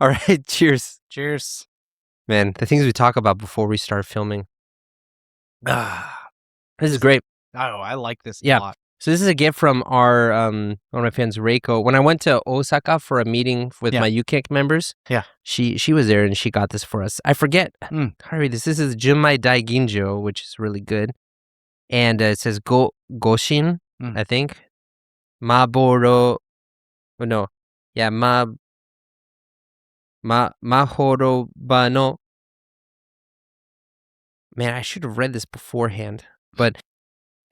All right, cheers. Cheers. Man, the things we talk about before we start filming. This is great. Oh, I like this Yeah. a lot. So this is a gift from our one of my friends, Reiko. When I went to Osaka for a meeting with my UKIC members, she was there and she got this for us. I forget how to read this. This is Junmai Daiginjo, which is really good. And it says Goshin, I think. Mahoro Bano. Man, I should have read this beforehand. But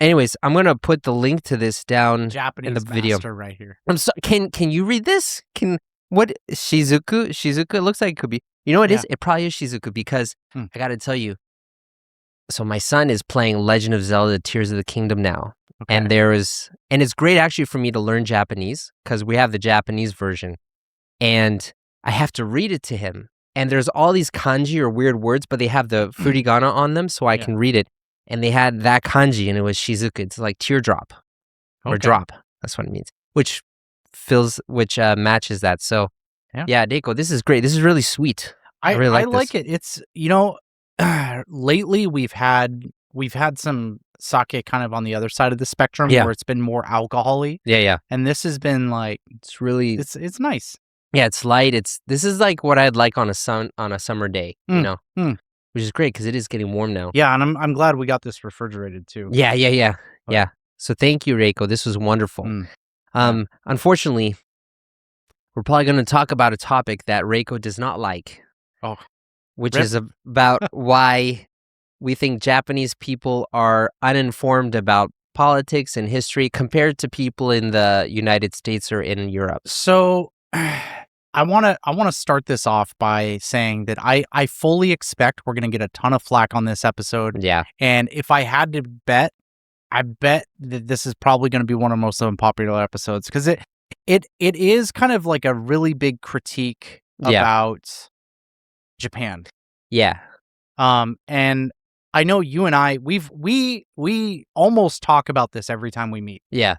anyways, I'm gonna put the link to this down Japanese in the video master right here. I'm so can you read this? What Shizuku? Shizuku? It looks like it could be. You know what it is? It probably is Shizuku because I gotta tell you. So my son is playing Legend of Zelda: Tears of the Kingdom now. Okay. And it's great actually for me to learn Japanese because we have the Japanese version. And I have to read it to him. And there's all these kanji or weird words, but they have the furigana on them so I can read it. And they had that kanji and it was Shizuku. It's like teardrop or drop. That's what it means. Which matches that. So yeah, Reiko, this is great. This is really sweet. I really like it. It's, lately we've had some sake kind of on the other side of the spectrum where it's been more alcohol-y. Yeah. And this has been like it's really it's nice. Yeah, it's light. This is like what I'd like on a summer day, which is great because it is getting warm now. Yeah, and I'm glad we got this refrigerated too. Yeah. So thank you, Reiko. This was wonderful. Unfortunately, we're probably going to talk about a topic that Reiko does not like, which is about why we think Japanese people are uninformed about politics and history compared to people in the United States or in Europe. So I want to start this off by saying that I fully expect we're going to get a ton of flack on this episode. Yeah. And if I had to bet, I bet that this is probably going to be one of the most unpopular episodes because it is kind of like a really big critique about Japan. Yeah. And I know you and I we almost talk about this every time we meet. Yeah.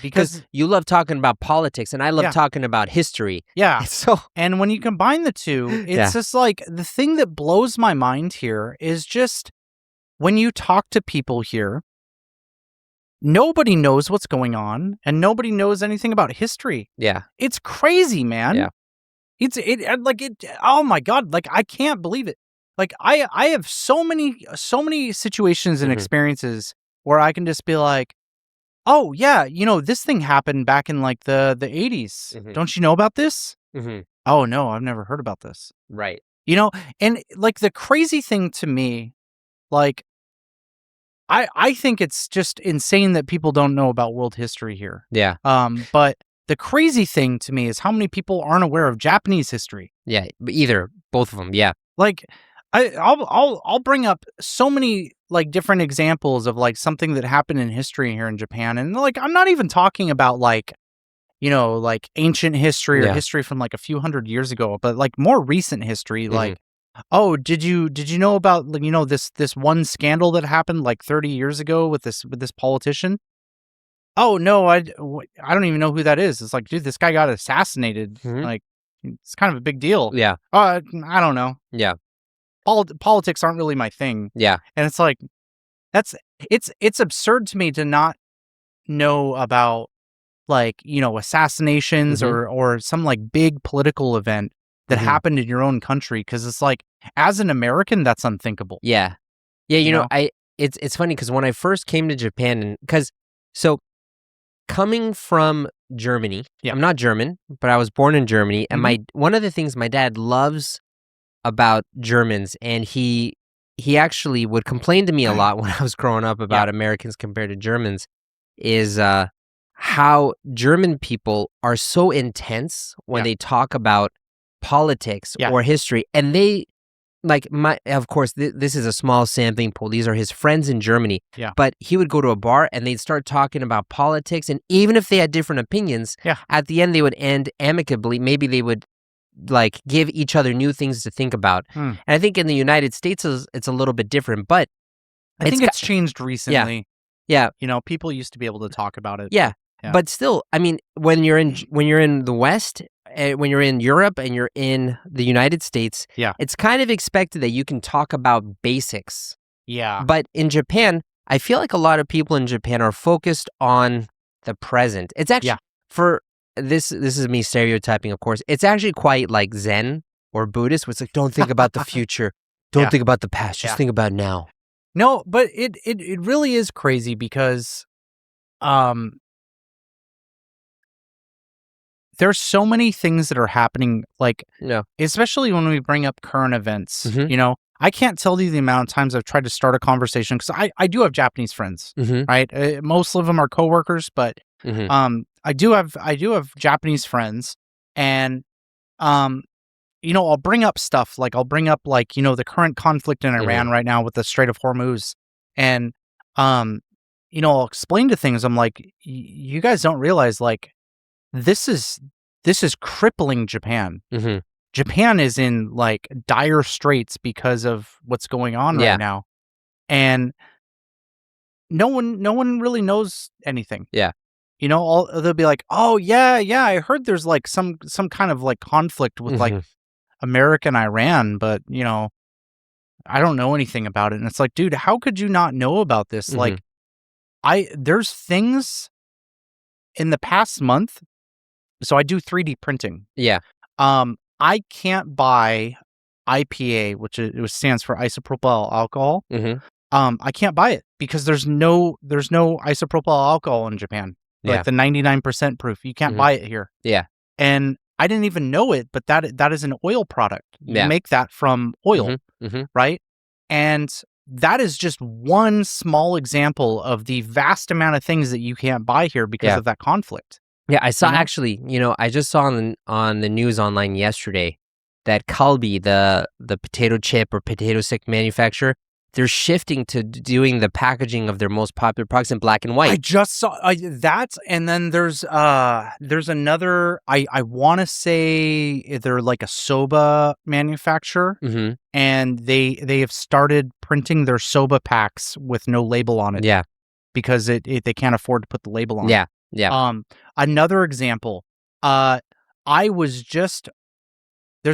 Because you love talking about politics and I love talking about history. Yeah. So and when you combine the two, it's just like the thing that blows my mind here is just when you talk to people here, nobody knows what's going on and nobody knows anything about history. Yeah. It's crazy, man. Yeah. Oh my God, like I can't believe it. Like I have so many situations and experiences where I can just be like, oh yeah, this thing happened back in like the 80s. Don't you know about this? Oh no, I've never heard about this. Right. And like the crazy thing to me, like I think it's just insane that people don't know about world history here. Yeah. But the crazy thing to me is how many people aren't aware of Japanese history. Yeah, both of them. Yeah. Like I'll bring up so many like different examples of like something that happened in history here in Japan, and like I'm not even talking about like like ancient history or history from like a few hundred years ago, but like more recent history. Like, oh, did you know about this one scandal that happened like 30 years ago with this politician? Oh no, I don't even know who that is. It's like, dude, this guy got assassinated. Like, it's kind of a big deal. Yeah. I don't know. Yeah. Politics aren't really my thing. Yeah. And it's like, it's absurd to me to not know about like, assassinations or some like big political event that happened in your own country. Cause it's like, as an American, that's unthinkable. Yeah. Yeah. It's funny because when I first came to Japan coming from Germany, I'm not German, but I was born in Germany. And one of the things my dad loves about Germans, and he actually would complain to me a lot when I was growing up about Americans compared to Germans, is how German people are so intense when they talk about politics or history. And they, like, of course, this is a small sampling pool. These are his friends in Germany. Yeah. But he would go to a bar and they'd start talking about politics. And even if they had different opinions, at the end they would end amicably. Maybe they would like give each other new things to think about. And I think in the United States it's a little bit different, but I think it's changed recently. Yeah. People used to be able to talk about it. Yeah. But still, I mean, when you're in the West, when you're in Europe and you're in the United States, it's kind of expected that you can talk about basics. Yeah. But in Japan, I feel like a lot of people in Japan are focused on the present. It's actually for this is me stereotyping, of course. It's actually quite like Zen or Buddhist, where it's like, don't think about the future. Don't think about the past. Just think about now. No, but it really is crazy because there's so many things that are happening, like, especially when we bring up current events, you know, I can't tell you the amount of times I've tried to start a conversation because I do have Japanese friends, right? Most of them are coworkers, but I do have Japanese friends, and you know, I'll bring up stuff like you know, the current conflict in Iran right now with the Strait of Hormuz, and you know, I'll explain to things. I'm like, you guys don't realize, like, this is crippling Japan. Japan is in like dire straits because of what's going on right now, and no one really knows anything. You know, they'll be like, oh yeah, I heard there's like some kind of like conflict with like America and Iran, but you know, I don't know anything about it. And it's like, dude, how could you not know about this? Like, there's things in the past month. So I do 3D printing. I can't buy IPA, which stands for isopropyl alcohol. I can't buy it because there's no isopropyl alcohol in Japan. Like the 99% proof. You can't buy it here. And I didn't even know it, but that is an oil product. You make that from oil, right? And that is just one small example of the vast amount of things that you can't buy here because of that conflict. Yeah, I saw actually, you know, I just saw on the news online yesterday that Calbee, the potato chip or potato stick manufacturer, they're shifting to doing the packaging of their most popular products in black and white. I just saw that, and then there's another. I want to say they're like a soba manufacturer, and they have started printing their soba packs with no label on it. Because they can't afford to put the label on it. Another example, there's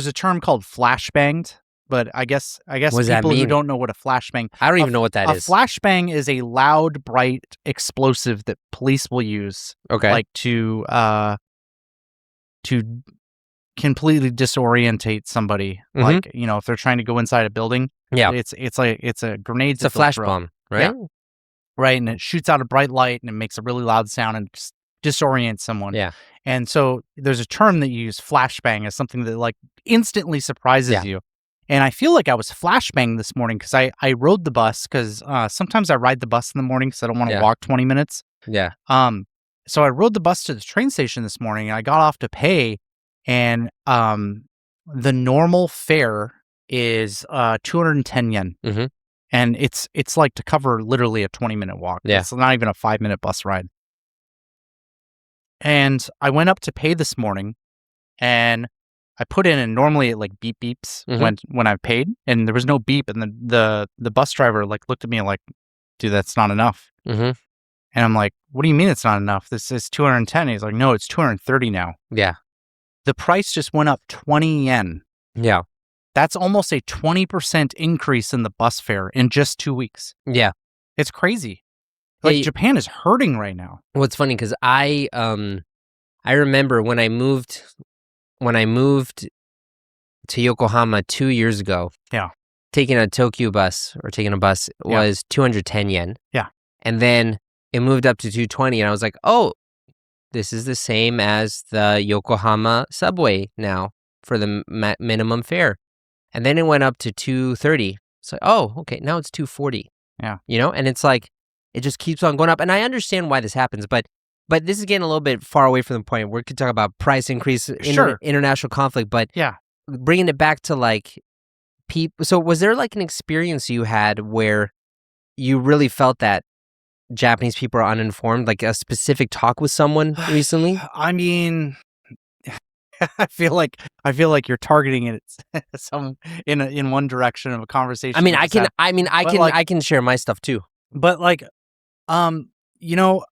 a term called flashbanged, but I guess people who don't know what a flashbang. I don't even know what that is. A flashbang is a loud, bright explosive that police will use, like to completely disorientate somebody. Like, you know, if they're trying to go inside a building, it's a grenade. It's a flash bomb, right? Right, and it shoots out a bright light and it makes a really loud sound and disorients someone. And so there's a term that you use, flashbang, as something that like instantly surprises you. And I feel like I was flashbanged this morning because I rode the bus because sometimes I ride the bus in the morning because I don't want to walk 20 minutes. So I rode the bus to the train station this morning and I got off to pay, and the normal fare is 210 yen. And it's like to cover literally a 20-minute walk. It's not even a 5-minute bus ride. And I went up to pay this morning, and I put in, and normally it like beeps when I paid, and there was no beep, and the bus driver like looked at me like, dude, that's not enough. And I'm like, what do you mean it's not enough? This is 210. He's like, no, it's 230 now. The price just went up 20 yen. That's almost a 20% increase in the bus fare in just 2 weeks. It's crazy. Like, Japan is hurting right now. What's funny, because I remember when I moved to Yokohama 2 years ago. Taking a Tokyo bus or taking a bus was 210 yen. And then it moved up to 220, and I was like, oh, this is the same as the Yokohama subway now for the minimum fare. And then it went up to 230. It's like, oh, okay, now it's 240. You know, and it's like, it just keeps on going up. And I understand why this happens, but this is getting a little bit far away from the point. We could talk about price increase, international conflict, but bringing it back to like people. So was there like an experience you had where you really felt that Japanese people are uninformed, like a specific talk with someone recently? I mean, I feel like you're targeting it in one direction of a conversation. I can share my stuff too. But like, you know,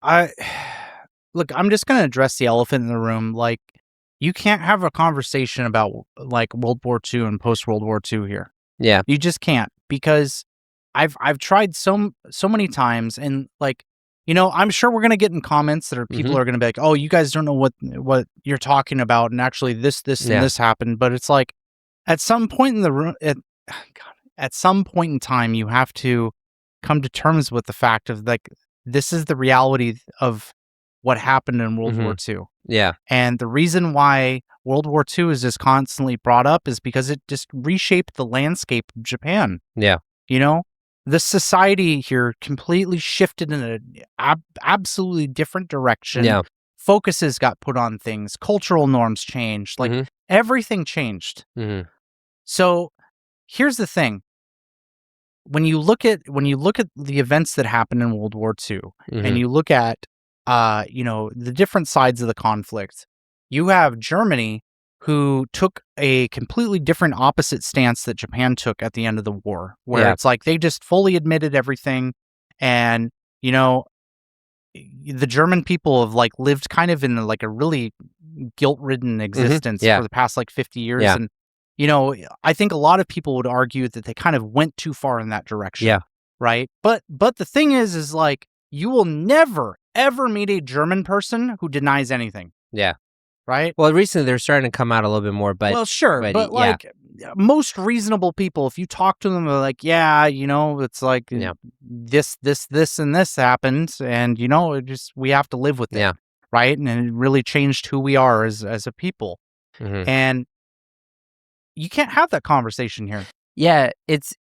look, I'm just gonna address the elephant in the room. Like, you can't have a conversation about like World War II and post World War II here. Yeah. You just can't, because I've tried so many times, and like, I'm sure we're gonna get in comments that are people are gonna be like, oh, you guys don't know what you're talking about, and actually this and this happened. But it's like, at some point in the room, at some point in time, you have to come to terms with the fact of like, this is the reality of what happened in World War II. Yeah. And the reason why World War II is just constantly brought up is because it just reshaped the landscape of Japan. Yeah. The society here completely shifted in an absolutely different direction. Yeah. Focuses got put on things. Cultural norms changed. Like, everything changed. So here's the thing. When you look at the events that happened in World War II, and you look at the different sides of the conflict, you have Germany, who took a completely different opposite stance that Japan took at the end of the war, where it's like they just fully admitted everything. And, the German people have like lived kind of in like a really guilt-ridden existence for the past like 50 years. Yeah. And, I think a lot of people would argue that they kind of went too far in that direction. Yeah. Right. But the thing is like, you will never, ever meet a German person who denies anything. Yeah. Right? Well, recently they're starting to come out a little bit more, but... Well, sure, but like, most reasonable people, if you talk to them, they're like, it's like this, and this happened, and, we have to live with it. Yeah. Right? And it really changed who we are as a people. And you can't have that conversation here. Yeah, it's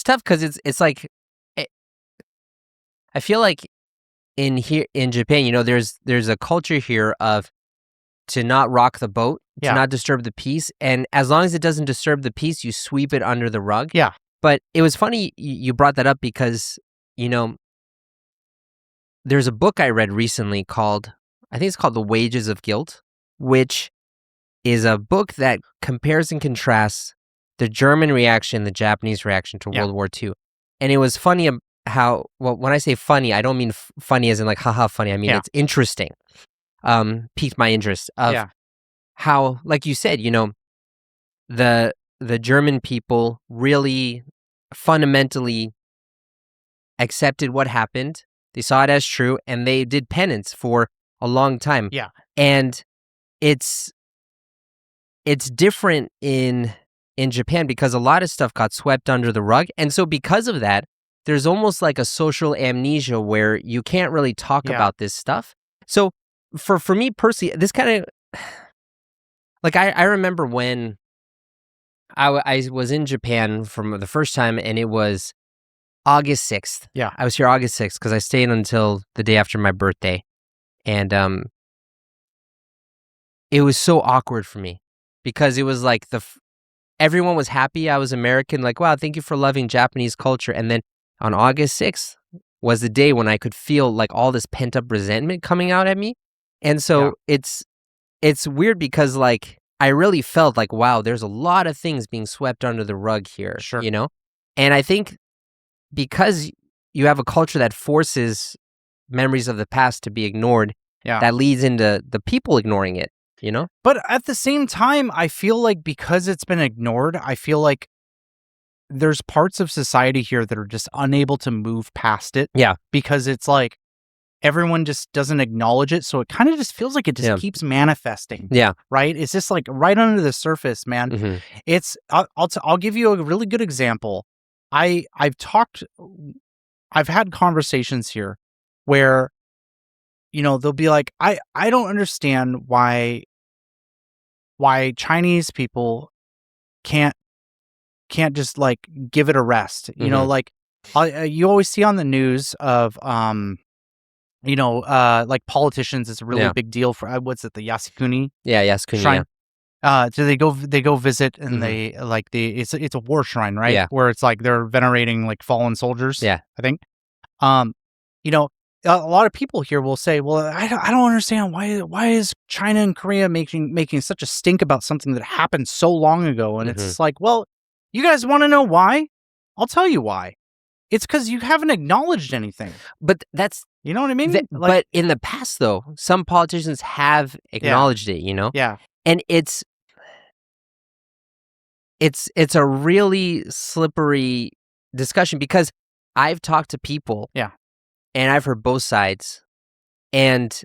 tough because it's like... I feel like in Japan, there's a culture here of to not rock the boat, to not disturb the peace, and as long as it doesn't disturb the peace, you sweep it under the rug. Yeah. But it was funny you brought that up because, there's a book I read recently called The Wages of Guilt, which is a book that compares and contrasts the German reaction, the Japanese reaction to World War II. And it was funny how, well, when I say funny, I don't mean funny as in like, haha, funny. I mean, it's interesting. Piqued my interest of how, like you said, the German people really fundamentally accepted what happened. They saw it as true, and they did penance for a long time. Yeah. And it's different in Japan because a lot of stuff got swept under the rug. And so because of that, there's almost like a social amnesia where you can't really talk about this stuff. So for me personally, this kind of, like, I remember when I was in Japan for the first time, and it was August 6th. Yeah. I was here August 6th because I stayed until the day after my birthday. And it was so awkward for me because it was like everyone was happy I was American, like, wow, thank you for loving Japanese culture. And then on August 6th was the day when I could feel like all this pent-up resentment coming out at me. And so it's weird because like I really felt like, wow, there's a lot of things being swept under the rug here, And I think because you have a culture that forces memories of the past to be ignored, that leads into the people ignoring it, But at the same time, I feel like because it's been ignored, I feel like there's parts of society here that are just unable to move past it. Yeah. Because it's like everyone just doesn't acknowledge it. So it kind of just feels like it just keeps manifesting. Yeah. Right? It's just like right under the surface, man. Mm-hmm. It's, I'll give you a really good example. I've had conversations here where, they'll be like, I don't understand why Chinese people can't just like give it a rest. Like you always see on the news of, like politicians, it's a really big deal for, what's it, the Yasukuni? Yeah, Yasukuni. Shrine. So they go visit, and they like it's a war shrine, right? Yeah. Where it's like they're venerating like fallen soldiers. Yeah. I think. A lot of people here will say, well, I don't understand why is China and Korea making such a stink about something that happened so long ago? And it's like, well, you guys want to know why? I'll tell you why. It's because you haven't acknowledged anything. But that's You know what I mean? But in the past, though, some politicians have acknowledged it, you know? Yeah. And it's a really slippery discussion because I've talked to people. Yeah. And I've heard both sides. And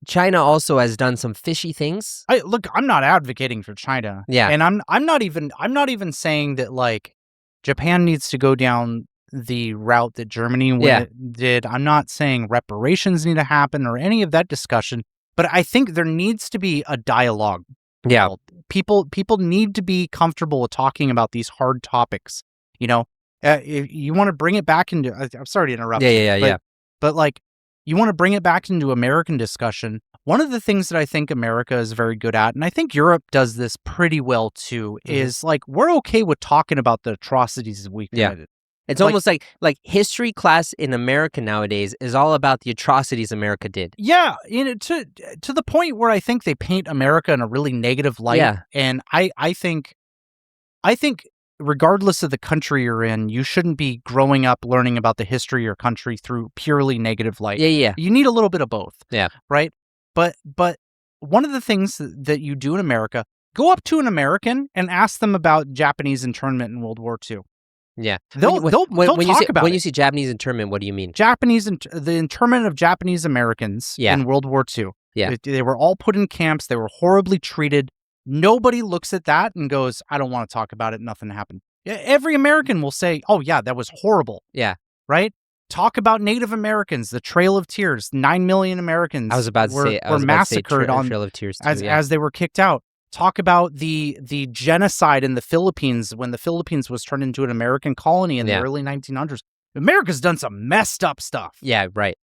China also has done some fishy things. Look, I'm not advocating for China. Yeah. And I'm not even saying that like Japan needs to go down the route that Germany did. I'm not saying reparations need to happen or any of that discussion, but I think there needs to be a dialogue. Yeah. People need to be comfortable with talking about these hard topics, you know. If you want to bring it back into I'm sorry to interrupt you. But like you want to bring it back into American discussion. One of the things that I think America is very good at, and I think Europe does this pretty well too, is like we're okay with talking about the atrocities that we committed. It's almost like history class in America nowadays is all about the atrocities America did. Yeah, to the point where I think they paint America in a really negative light. Yeah. And I think regardless of the country you're in, you shouldn't be growing up learning about the history of your country through purely negative light. Yeah. You need a little bit of both. Yeah. Right? But one of the things that you do in America, go up to an American and ask them about Japanese internment in World War II. Yeah. They'll talk about it. When you say Japanese internment, what do you mean? The internment of Japanese Americans in World War II. Yeah. They were all put in camps. They were horribly treated. Nobody looks at that and goes, I don't want to talk about it. Nothing happened. Every American will say, oh, yeah, that was horrible. Yeah. Right? Talk about Native Americans, the Trail of Tears. 9 million Americans were massacred on Trail of Tears too, as they were kicked out. Talk about the genocide in the Philippines when the Philippines was turned into an American colony in the early 1900s. America's done some messed up stuff. Yeah, right.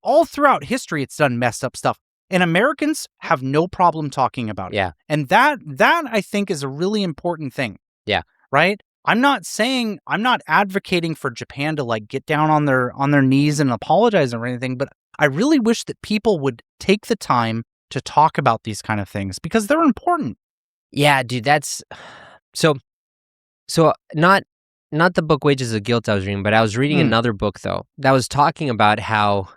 All throughout history, it's done messed up stuff. And Americans have no problem talking about it. Yeah. And that I think is a really important thing. Yeah. Right? I'm not advocating for Japan to like get down on their knees and apologize or anything, but I really wish that people would take the time to talk about these kind of things because they're important. Yeah, dude, that's so not the book Wages of Guilt I was reading, but I was reading another book though that was talking about how,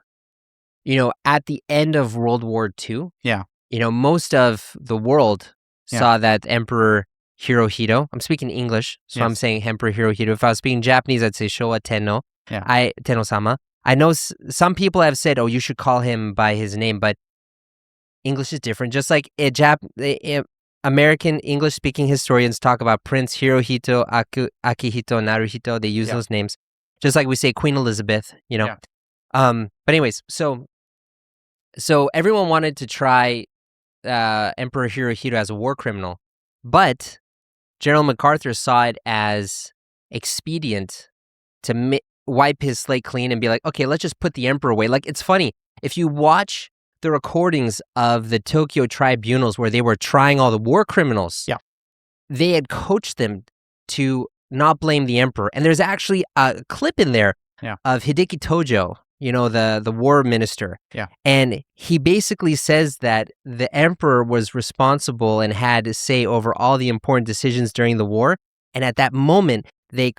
you know, at the end of World War II, you know, most of the world saw that Emperor Hirohito. I'm speaking English, so I'm saying Emperor Hirohito. If I was speaking Japanese, I'd say Showa Tenno. Tenno-sama. I know some people have said, oh, you should call him by his name, but English is different. Just like American English-speaking historians talk about Prince Hirohito, Akihito, Naruhito. They use those names. Just like we say Queen Elizabeth, you know. But anyways, so everyone wanted to try Emperor Hirohito as a war criminal, but General MacArthur saw it as expedient to wipe his slate clean and be like, okay, let's just put the emperor away. Like, it's funny. If you watch the recordings of the Tokyo tribunals where they were trying all the war criminals, they had coached them to not blame the emperor. And there's actually a clip in there of Hideki Tojo, you know, the war minister. And he basically says that the emperor was responsible and had to say over all the important decisions during the war. And at that moment, they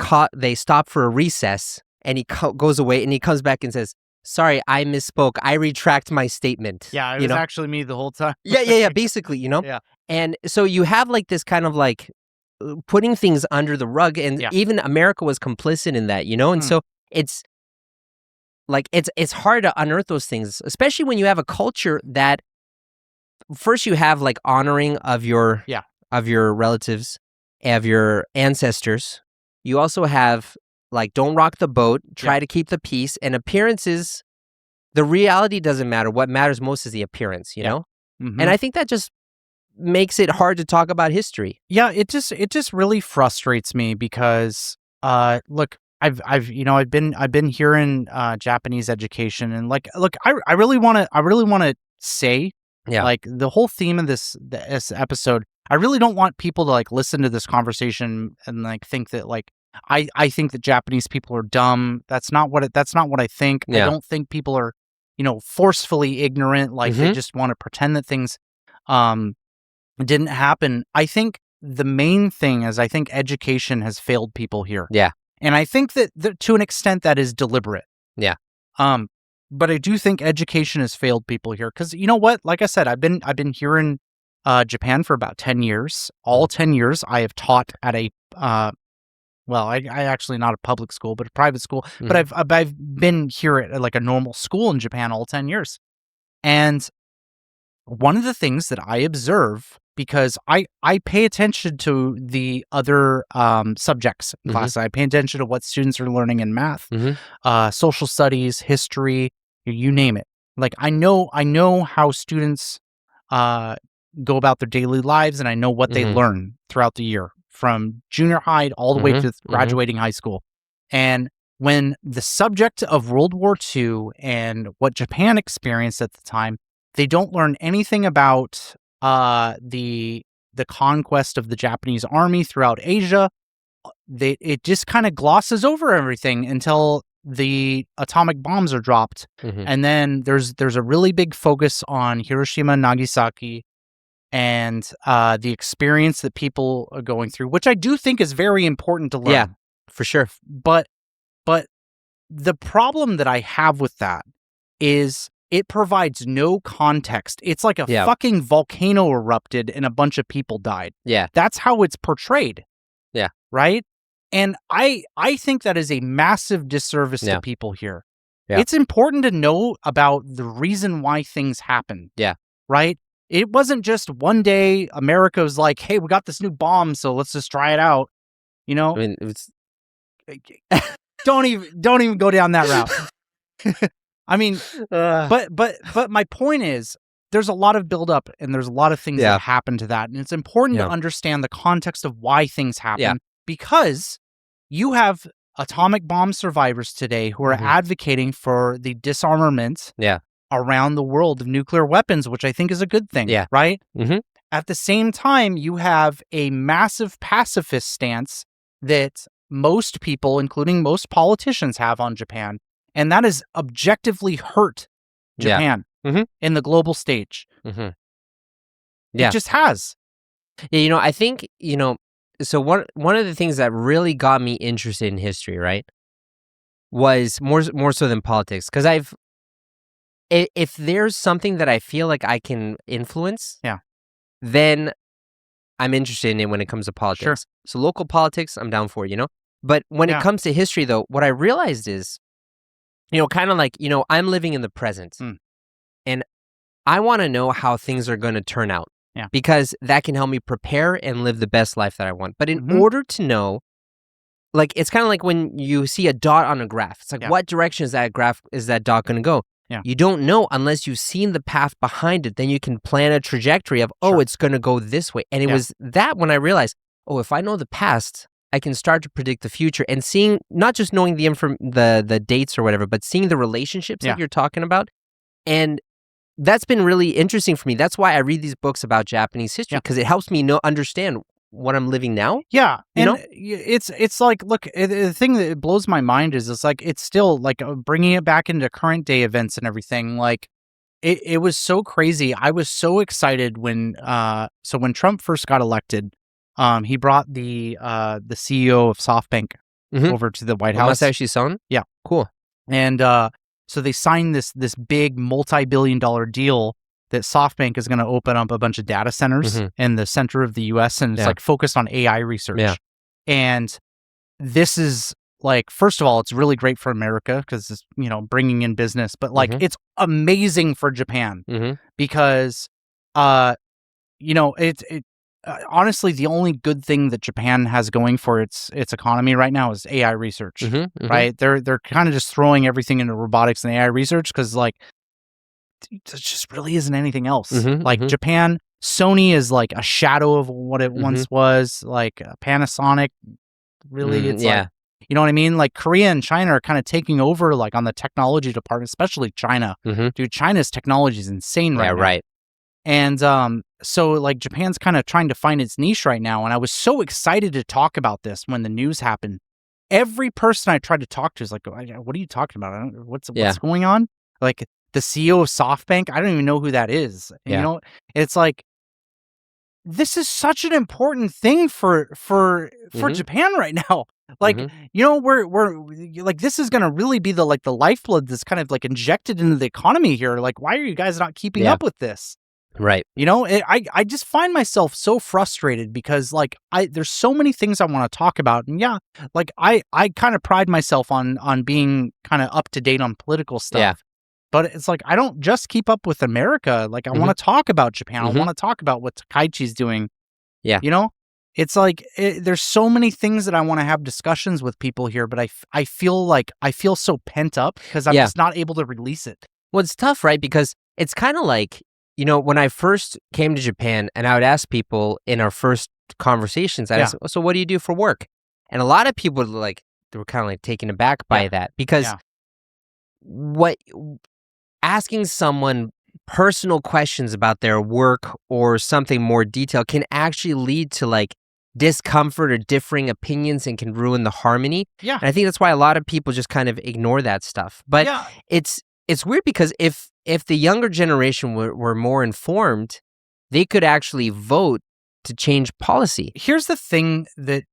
stop for a recess and he goes away and he comes back and says, sorry, I misspoke. I retract my statement. Yeah, it was actually me the whole time. Basically, you know? Yeah. And so you have like this kind of like putting things under the rug, and even America was complicit in that, you know? And so it's like, it's hard to unearth those things, especially when you have a culture that first you have like honoring of your relatives, of your ancestors. You also have like, don't rock the boat, try to keep the peace, and appearances, the reality doesn't matter. What matters most is the appearance, you know? And I think that just makes it hard to talk about history. Yeah, it just really frustrates me because look, I've been hearing Japanese education, and like, look, I really want to say, like, the whole theme of this episode, I really don't want people to like listen to this conversation and like think that like I think that Japanese people are dumb. That's not what I think. I don't think people are, you know, forcefully ignorant. Like they just want to pretend that things didn't happen. I think the main thing is I think education has failed people here. Yeah. And I think that to an extent that is deliberate. Yeah. but I do think education has failed people here. Because you know what? Like I said, I've been here in Japan for about 10 years. All 10 years, I have taught at a I actually not a public school, but a private school. But I've been here at like a normal school in Japan all 10 years. And one of the things that I observe, because I pay attention to the other subjects in class. I pay attention to what students are learning in math, social studies, history, you name it. Like I know how students go about their daily lives, and I know what they learn throughout the year, from junior high all the way to graduating high school. And when the subject of World War II and what Japan experienced at the time, they don't learn anything about the conquest of the Japanese army throughout Asia. It just kind of glosses over everything until the atomic bombs are dropped, and then there's a really big focus on Hiroshima and Nagasaki and the experience that people are going through, which I do think is very important to learn. Yeah, for sure. But the problem that I have with that is it provides no context. It's like a fucking volcano erupted and a bunch of people died. Yeah. That's how it's portrayed. Yeah. Right? And I think that is a massive disservice to people here. Yeah. It's important to know about the reason why things happen. Yeah. Right? It wasn't just one day America was like, hey, we got this new bomb, so let's just try it out. You know? I mean, it's... don't even go down that route. I mean, but my point is, there's a lot of buildup and there's a lot of things that happen to that. And it's important to understand the context of why things happen, because you have atomic bomb survivors today who are advocating for the disarmament around the world of nuclear weapons, which I think is a good thing, right? At the same time, you have a massive pacifist stance that most people, including most politicians, have on Japan. And that has objectively hurt Japan in the global stage. It just has. Yeah, I think, so one of the things that really got me interested in history, right, was more so than politics. Because if there's something that I feel like I can influence, then I'm interested in it when it comes to politics. Sure. So local politics, I'm down for, But when it comes to history, though, what I realized is, kind of like, I'm living in the present. And I want to know how things are going to turn out. Because that can help me prepare and live the best life that I want. But in order to know, like, it's kind of like when you see a dot on a graph. It's like, what direction is that dot going to go? You don't know unless you've seen the path behind it. Then you can plan a trajectory of, it's going to go this way. And it was that when I realized, if I know the past, I can start to predict the future, and seeing, not just knowing the dates or whatever, but seeing the relationships that you're talking about. And that's been really interesting for me. That's why I read these books about Japanese history, because it helps me understand what I'm living now. Yeah. And it's like, look, the thing that blows my mind is it's still like bringing it back into current day events and everything. Like it was so crazy. I was so excited when Trump first got elected. He brought the CEO of SoftBank over to the White House. Masayoshi Son? Yeah. Cool. And so they signed this big multi-billion-dollar deal that SoftBank is going to open up a bunch of data centers in the center of the U.S. and it's like focused on AI research. Yeah. And this is like, first of all, it's really great for America because it's, bringing in business, but like it's amazing for Japan because, honestly, the only good thing that Japan has going for its economy right now is AI research, right? They're kind of just throwing everything into robotics and AI research because like there just really isn't anything else. Japan, Sony is like a shadow of what it once was. Like Panasonic, really, it's like, you know what I mean? Like Korea and China are kind of taking over like on the technology department, especially China. Dude, China's technology is insane right now. Right. And so like Japan's kind of trying to find its niche right now. And I was so excited to talk about this when the news happened. Every person I tried to talk to is like, what are you talking about? What's going on? Like the CEO of SoftBank, I don't even know who that is. And, it's like, this is such an important thing for Japan right now. Like, Mhm. we're like, this is gonna really be the lifeblood that's kind of like injected into the economy here. Like, why are you guys not keeping Yeah. up with this? Right. I just find myself so frustrated because there's so many things I want to talk about. And yeah, like I kind of pride myself on being kind of up to date on political stuff. Yeah. But it's like I don't just keep up with America. Like I Mhm. want to talk about Japan. I Mhm. want to talk about what Takaichi's doing. Yeah. You know? It's like there's so many things that I want to have discussions with people here, but I feel like I feel so pent up because I'm Yeah. just not able to release it. Well, it's tough, right? Because it's kind of like, when I first came to Japan and I would ask people in our first conversations, I'd Yeah. ask, so what do you do for work? And a lot of people they were kind of like taken aback by Yeah. that because Yeah. what asking someone personal questions about their work or something more detailed can actually lead to like discomfort or differing opinions and can ruin the harmony. Yeah. And I think that's why a lot of people just kind of ignore that stuff. But Yeah. it's weird because if the younger generation were more informed, they could actually vote to change policy. Here's the thing that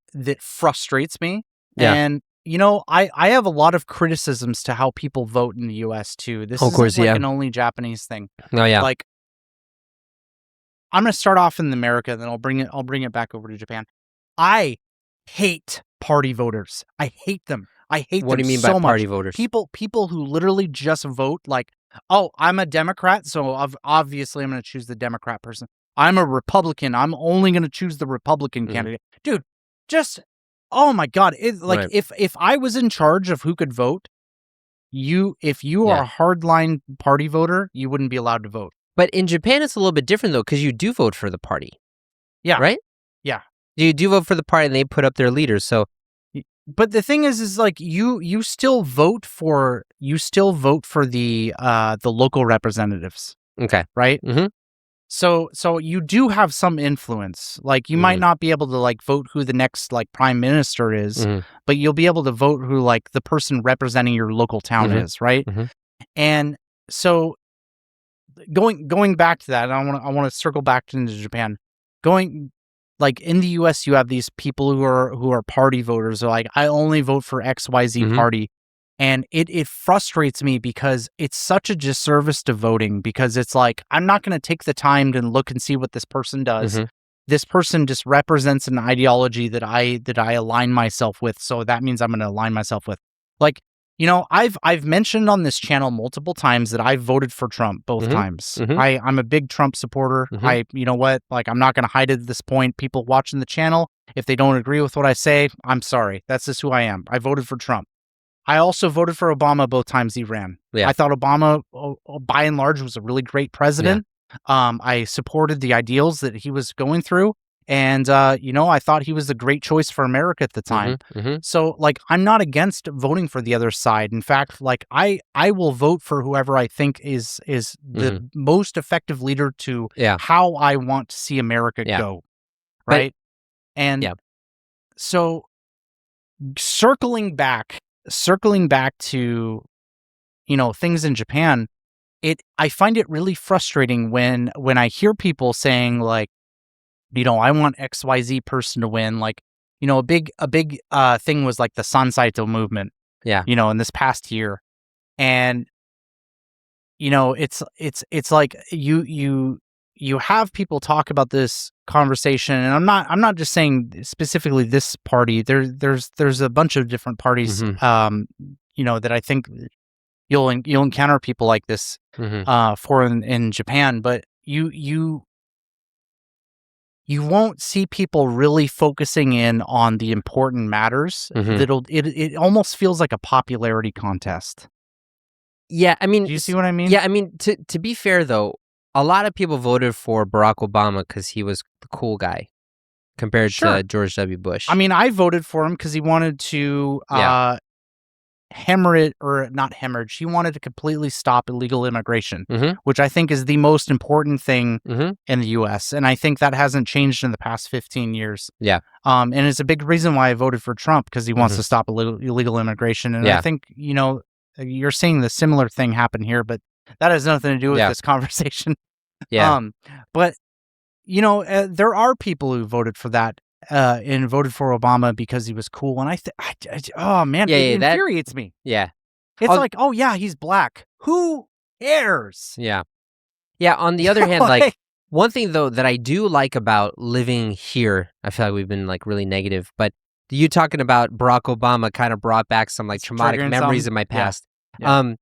frustrates me. Yeah. And I have a lot of criticisms to how people vote in the US too. This Of isn't course, like yeah. an only Japanese thing. Oh yeah. Like I'm gonna start off in America, then I'll bring it back over to Japan. I hate party voters. I hate them. I hate What them do you mean so by much. party voters? People who literally just vote like, oh, I'm a Democrat, so obviously I'm going to choose the Democrat person. I'm a Republican. I'm only going to choose the Republican candidate. Dude, just oh my God! Right. If I was in charge of who could vote, if you are a hardline party voter, you wouldn't be allowed to vote. But in Japan, it's a little bit different though, because you do vote for the party. Yeah. Right. Yeah. You do vote for the party, and they put up their leaders. So, but the thing is like you still vote for the local representatives. okay. Right. Mm-hmm. So you do have some influence. Like you might not be able to like vote who the next like prime minister is, but you'll be able to vote who like the person representing your local town is, right? And so going back to that, I want to circle back into Japan. Going like in the US, you have these people who are party voters. They're like, I only vote for XYZ party. And it frustrates me because it's such a disservice to voting because it's like, I'm not going to take the time to look and see what this person does. This person just represents an ideology that I align myself with. So that means I'm going to align myself with. Like, I've mentioned on this channel multiple times that I voted for Trump both times. I'm a big Trump supporter. You know what? Like, I'm not going to hide it at this point. People watching the channel, if they don't agree with what I say, I'm sorry. That's just who I am. I voted for Trump. I also voted for Obama both times he ran. Yeah. I thought Obama, by and large, was a really great president. Yeah. I supported the ideals that he was going through. And, I thought he was a great choice for America at the time. So, like, I'm not against voting for the other side. In fact, like, I will vote for whoever I think is the most effective leader to how I want to see America go. Right? So, circling back to things in Japan, I find it really frustrating when I hear people saying like, I want XYZ person to win. Like, a big thing was like the Sansaito movement. In this past year, and it's like you have people talk about this conversation, and I'm not just saying specifically this party. There's a bunch of different parties, that I think you'll encounter people like this for in Japan, but you won't see people really focusing in on the important matters. It almost feels like a popularity contest. Yeah, I mean, do you see what I mean? Yeah, I mean, to be fair though, a lot of people voted for Barack Obama because he was the cool guy compared to George W. Bush. I mean, I voted for him because he wanted to hemorrhage, or not hemorrhage. He wanted to completely stop illegal immigration, which I think is the most important thing in the U.S. And I think that hasn't changed in the past 15 years. Yeah. And it's a big reason why I voted for Trump, because he wants to stop illegal immigration. And I think, you're seeing the similar thing happen here, but that has nothing to do with this conversation. Yeah. But, there are people who voted for that. and voted for Obama because he was cool. And oh man, Yeah, it yeah, that- infuriates me. Yeah. It's like, oh yeah, he's black. Who cares? Yeah. Yeah. On the other hand, like one thing though that I do like about living here, I feel like we've been like really negative, but you talking about Barack Obama kind of brought back some like traumatic memories in my past. Yeah.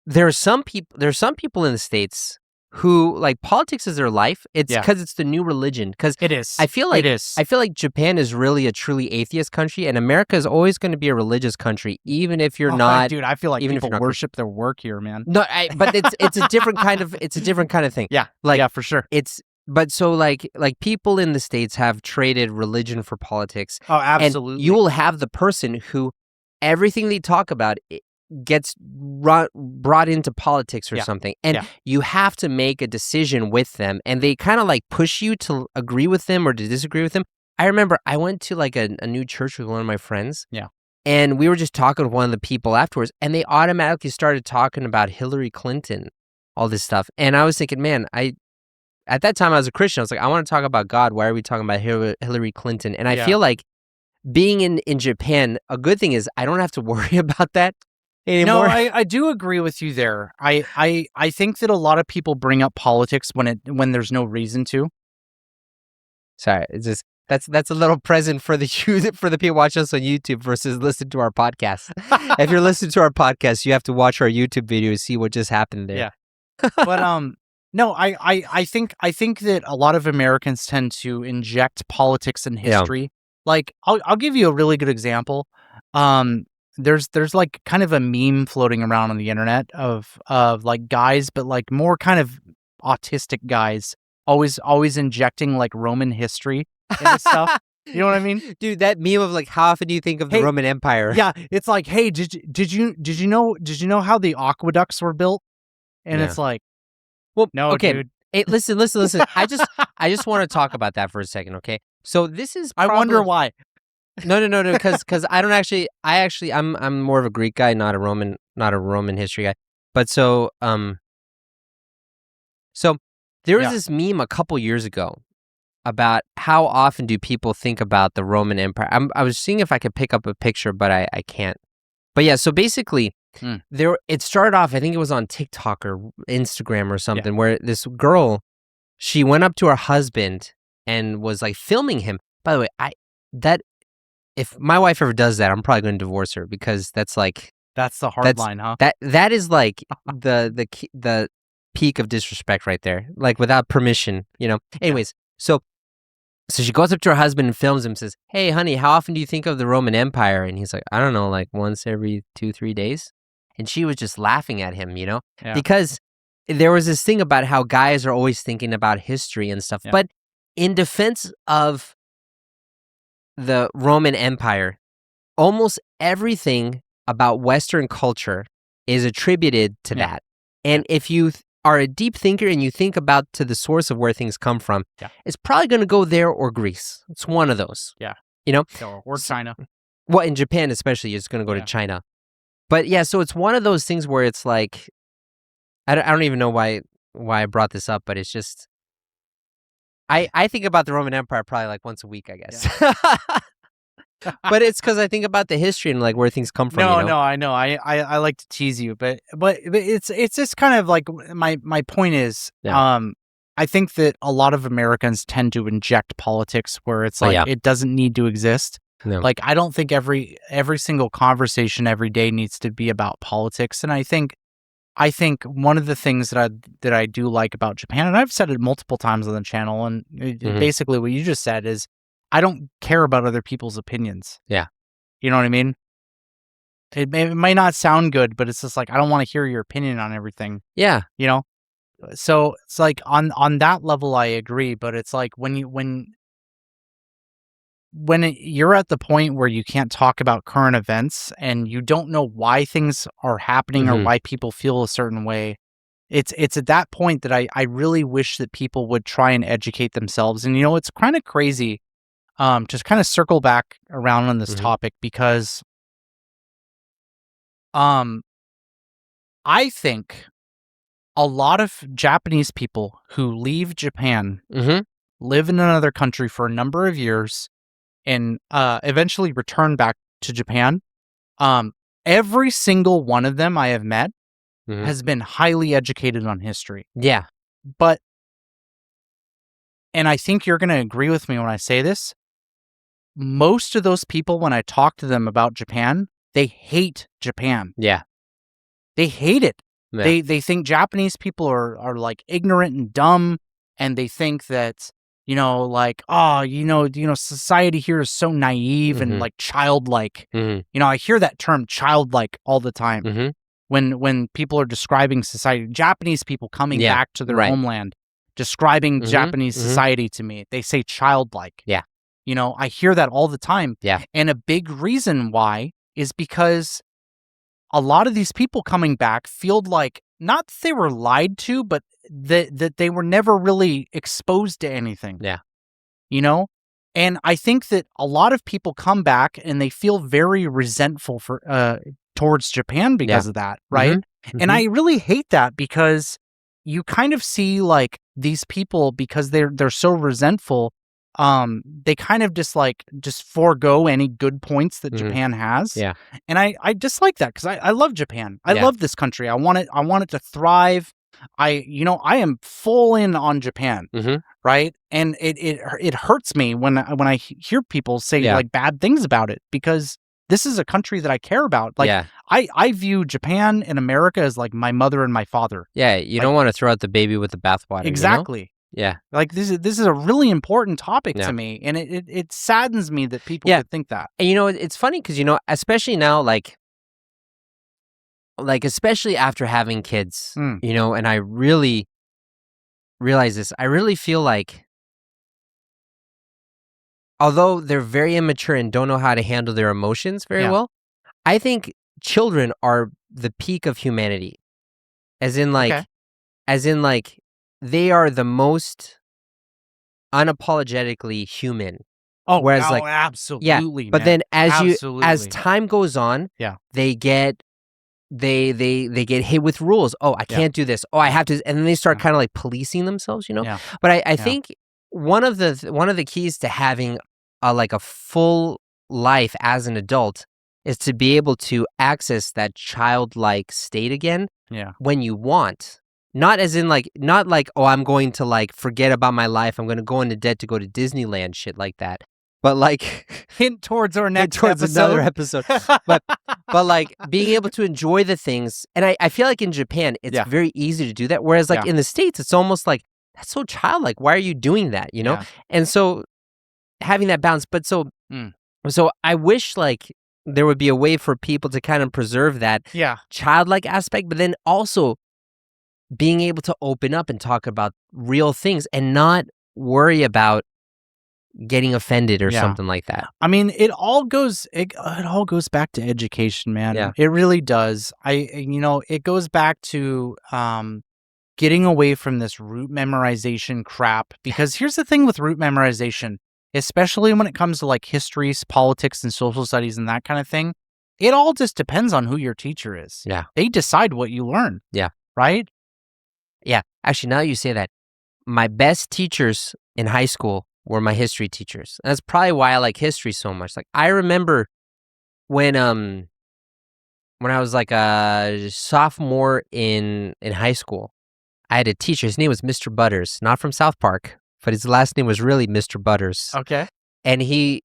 There's some people in the States who like politics is their life. It's because it's the new religion. Because it is. I feel like Japan is really a truly atheist country, and America is always going to be a religious country, even if you're not. Dude, I feel like even people worship their work here, man. No, but it's a different kind of thing. Yeah, like yeah, for sure. But so like people in the States have traded religion for politics. Oh, absolutely. And you will have the person who everything they talk about gets brought into politics or something, and you have to make a decision with them, and they kind of like push you to agree with them or to disagree with them. I remember I went to like a new church with one of my friends, and we were just talking with one of the people afterwards, and they automatically started talking about Hillary Clinton, all this stuff, and I was thinking, man, at that time I was a Christian. I was like, I want to talk about God. Why are we talking about Hillary Clinton? And I feel like being in Japan, a good thing is I don't have to worry about that anymore. No, I do agree with you there. I think that a lot of people bring up politics when there's no reason to. Sorry, it's just that's a little present for the people watching us on YouTube versus listen to our podcast. If you're listening to our podcast, you have to watch our YouTube video to see what just happened there. Yeah, but no, I think that a lot of Americans tend to inject politics in history. Yeah. Like I'll give you a really good example. There's like kind of a meme floating around on the internet of like guys, but like more kind of autistic guys, always injecting like Roman history into stuff. You know what I mean? Dude, that meme of like, how often do you think of the Roman Empire? Yeah, it's like, hey, did you know how the aqueducts were built? And it's like, well, no, okay. Dude. Hey, listen. I just want to talk about that for a second, okay? So this is I wonder why. No, because I'm more of a Greek guy, not a Roman history guy. But so there was this meme a couple years ago about how often do people think about the Roman Empire. I was seeing if I could pick up a picture, but I can't. But yeah, so basically it started off, I think it was on TikTok or Instagram or something, where this girl, she went up to her husband and was like filming him. By the way, if my wife ever does that, I'm probably going to divorce her, because that's like the hard line, huh? That is like the peak of disrespect right there, like without permission, you know. Anyways, so she goes up to her husband and films him, says, "Hey, honey, how often do you think of the Roman Empire?" And he's like, "I don't know, like once every 2-3 days." And she was just laughing at him, you know, because there was this thing about how guys are always thinking about history and stuff. But in defense of the Roman Empire, almost everything about Western culture is attributed to that. And if you are a deep thinker and you think about to the source of where things come from, it's probably going to go there or Greece. It's one of those. Yeah. You know? Or China. Well, in Japan especially, it's going to go to China. But yeah, so it's one of those things where it's like, I don't even know why I brought this up, but it's just, I think about the Roman Empire probably like once a week, I guess. But it's because I think about the history and like where things come from. No, I know. I like to tease you, but it's just kind of like my point is, I think that a lot of Americans tend to inject politics where it's like it doesn't need to exist. No. Like I don't think every single conversation every day needs to be about politics, and I think one of the things that I do like about Japan, and I've said it multiple times on the channel, and basically what you just said is, I don't care about other people's opinions. Yeah. You know what I mean? It might not sound good, but it's just like, I don't want to hear your opinion on everything. Yeah. You know? So it's like on that level, I agree. But it's like when you're at the point where you can't talk about current events and you don't know why things are happening or why people feel a certain way, it's at that point that I really wish that people would try and educate themselves. And, you know, it's kind of crazy. Just kind of circle back around on this topic, because I think a lot of Japanese people who leave Japan live in another country for a number of years, and eventually returned back to Japan, every single one of them I have met has been highly educated on history. Yeah. But, and I think you're going to agree with me when I say this, most of those people, when I talk to them about Japan, they hate Japan. Yeah. They hate it. Yeah. They think Japanese people are like ignorant and dumb, and they think that, like, oh, society here is so naive and like childlike. I hear that term childlike all the time when people are describing society. Japanese people coming back to their homeland, describing Japanese society to me, they say childlike. Yeah. I hear that all the time. Yeah. And a big reason why is because a lot of these people coming back feel like not that they were lied to, but that they were never really exposed to anything. Yeah. And I think that a lot of people come back and they feel very resentful towards Japan because of that, right? And I really hate that, because you kind of see like these people, because they're so resentful, they kind of just forego any good points that Japan has. Yeah. And I dislike that, because I love Japan. I love this country. I want it to thrive. I am full in on Japan, right? And it hurts me when I hear people say like bad things about it, because this is a country that I care about. Like, I view Japan and America as like my mother and my father. Yeah, you don't want to throw out the baby with the bathwater. Exactly. Yeah. Like, this is a really important topic to me, and it saddens me that people could think that. And it's funny because especially now, like especially after having kids, and I really realize this. I really feel like, although they're very immature and don't know how to handle their emotions very well, I think children are the peak of humanity. As in like they are the most unapologetically human. Oh, whereas absolutely. But man. then as time goes on, they get hit with rules. Oh, I can't do this. Oh, I have to, and then they start kind of like policing themselves, But I think one of the keys to having a full life as an adult is to be able to access that childlike state again when you want. Not as in not like, oh, I'm going to forget about my life, I'm going to go into debt to go to Disneyland, shit like that. But hint towards our next another episode. but like being able to enjoy the things, and I feel like in Japan it's very easy to do that. Whereas in the States it's almost like, that's so childlike. Why are you doing that? And so having that balance, but so I wish there would be a way for people to kind of preserve that childlike aspect, but then also being able to open up and talk about real things and not worry about getting offended or something like that. I mean, it all goes back to education, man. Yeah. It really does. It goes back to getting away from this root memorization crap, because here's the thing with root memorization, especially when it comes to history, politics, and social studies and that kind of thing. It all just depends on who your teacher is. Yeah. They decide what you learn. Yeah. Right? Yeah. Actually, now you say that, my best teachers in high school were my history teachers. And that's probably why I like history so much. I remember when I was a sophomore in high school, I had a teacher. His name was Mr. Butters, not from South Park, but his last name was really Mr. Butters. Okay. And he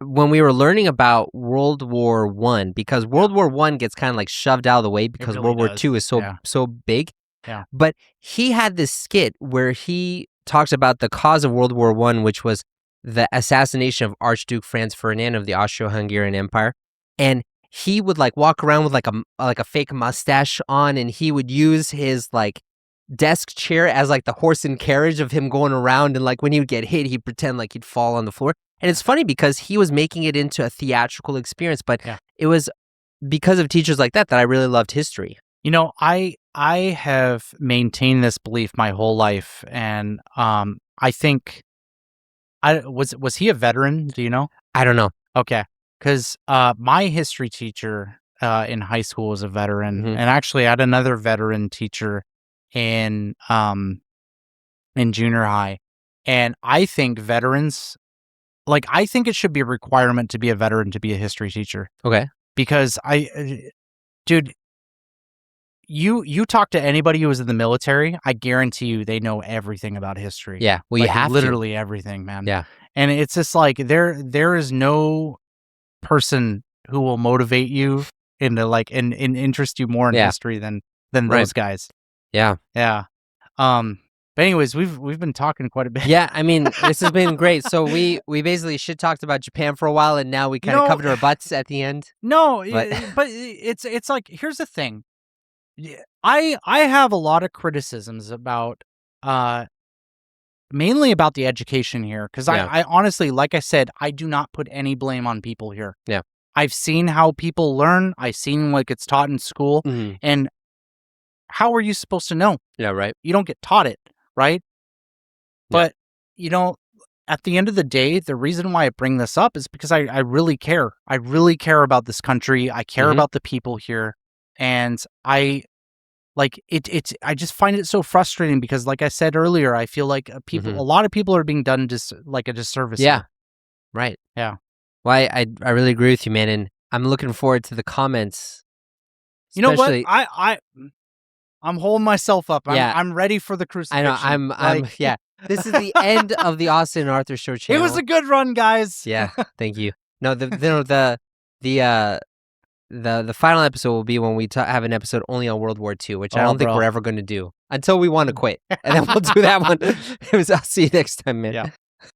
when we were learning about World War I, because World War I gets kind of shoved out of the way because World War II is so big. Yeah. But he had this skit where he talks about the cause of World War I, which was the assassination of Archduke Franz Ferdinand of the Austro-Hungarian Empire. And he would walk around with a fake mustache on, and he would use his desk chair as the horse and carriage of him going around, and when he would get hit, he'd pretend he'd fall on the floor. And it's funny because he was making it into a theatrical experience, but it was because of teachers like that I really loved history. I have maintained this belief my whole life, and I think was he a veteran? Do you know? I don't know. Okay, because my history teacher in high school was a veteran, and actually I had another veteran teacher in junior high, And I think veterans, like, I think it should be a requirement to be a veteran to be a history teacher. Okay. Because dude, you talk to anybody who was in the military, I guarantee you they know everything about history. Yeah. Well, like, you have literally everything, man. Yeah. And it's just like there is no person who will motivate you into like and interest you more in history than those guys. Yeah. Yeah. But anyways, we've been talking quite a bit. Yeah, I mean, this has been great. So we basically shit talked about Japan for a while, and now we kind of covered our butts at the end. No, but it's like, here's the thing. I have a lot of criticisms about mainly about the education here, because I honestly, like I said, I do not put any blame on people here. Yeah. I've seen how people learn. I've seen like it's taught in school, and how are you supposed to know? Yeah, right. You don't get taught it, right? But at the end of the day, the reason why I bring this up is because I really care. I really care about this country. I care about the people here, and I like it. I just find it so frustrating because, like I said earlier, I feel like a lot of people are being done like a disservice. Yeah, here. right. Yeah. Well, I really agree with you, man, and I'm looking forward to the comments. You know what? I'm holding myself up. I'm ready for the crucifixion. I know. I'm yeah. This is the end of the Austin and Arthur Show channel. It was a good run, guys. Yeah, thank you. No, the final episode will be when we have an episode only on World War II, which I don't think we're ever going to do until we want to quit, and then we'll do that one. I'll see you next time, man. Yeah.